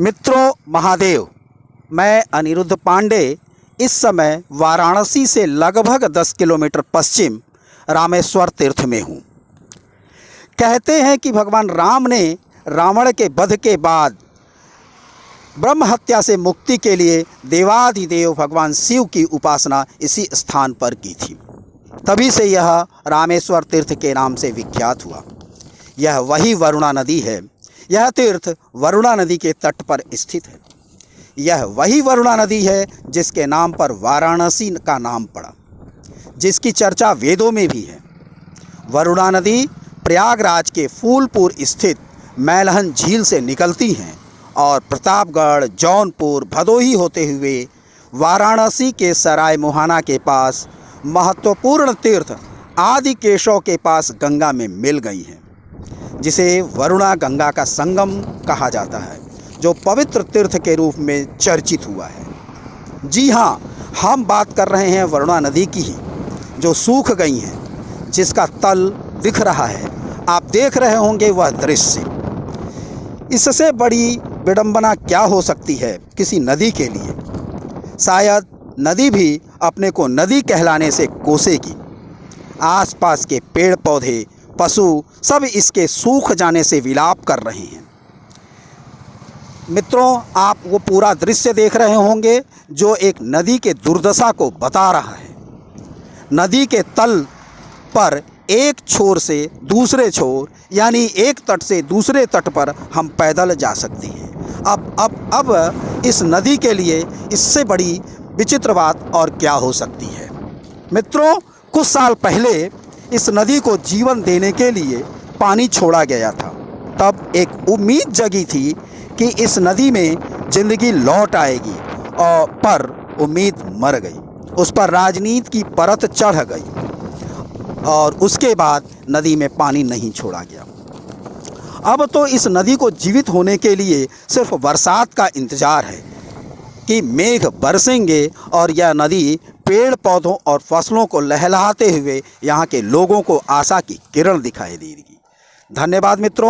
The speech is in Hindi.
मित्रों महादेव, मैं अनिरुद्ध पांडे इस समय वाराणसी से लगभग 10 किलोमीटर पश्चिम रामेश्वर तीर्थ में हूँ। कहते हैं कि भगवान राम ने रावण के वध के बाद ब्रह्म हत्या से मुक्ति के लिए देवाधिदेव भगवान शिव की उपासना इसी स्थान पर की थी। तभी से यह रामेश्वर तीर्थ के नाम से विख्यात हुआ। यह वही वरुणा नदी है। यह तीर्थ वरुणा नदी के तट पर स्थित है। यह वही वरुणा नदी है जिसके नाम पर वाराणसी का नाम पड़ा, जिसकी चर्चा वेदों में भी है। वरुणा नदी प्रयागराज के फूलपुर स्थित मैलहन झील से निकलती हैं और प्रतापगढ़, जौनपुर, भदोही होते हुए वाराणसी के सराय मोहाना के पास महत्वपूर्ण तीर्थ आदि केशव के पास गंगा में मिल गई हैं, जिसे वरुणा गंगा का संगम कहा जाता है, जो पवित्र तीर्थ के रूप में चर्चित हुआ है। जी हाँ, हम बात कर रहे हैं वरुणा नदी की ही, जो सूख गई हैं, जिसका तल दिख रहा है। आप देख रहे होंगे वह दृश्य। इससे बड़ी विडंबना क्या हो सकती है किसी नदी के लिए। शायद नदी भी अपने को नदी कहलाने से कोसेगी। आसपास के पेड़ पौधे, पशु सब इसके सूख जाने से विलाप कर रहे हैं। मित्रों, आप वो पूरा दृश्य देख रहे होंगे जो एक नदी के दुर्दशा को बता रहा है। नदी के तल पर एक छोर से दूसरे छोर, यानी एक तट से दूसरे तट पर हम पैदल जा सकते हैं। अब इस नदी के लिए इससे बड़ी विचित्र बात और क्या हो सकती है। मित्रों, कुछ साल पहले इस नदी को जीवन देने के लिए पानी छोड़ा गया था। तब एक उम्मीद जगी थी कि इस नदी में ज़िंदगी लौट आएगी, और पर उम्मीद मर गई। उस पर राजनीति की परत चढ़ गई और उसके बाद नदी में पानी नहीं छोड़ा गया। अब तो इस नदी को जीवित होने के लिए सिर्फ बरसात का इंतज़ार है कि मेघ बरसेंगे और यह नदी पेड़ पौधों और फसलों को लहलहाते हुए यहाँ के लोगों को आशा की किरण दिखाई देगी। धन्यवाद मित्रों।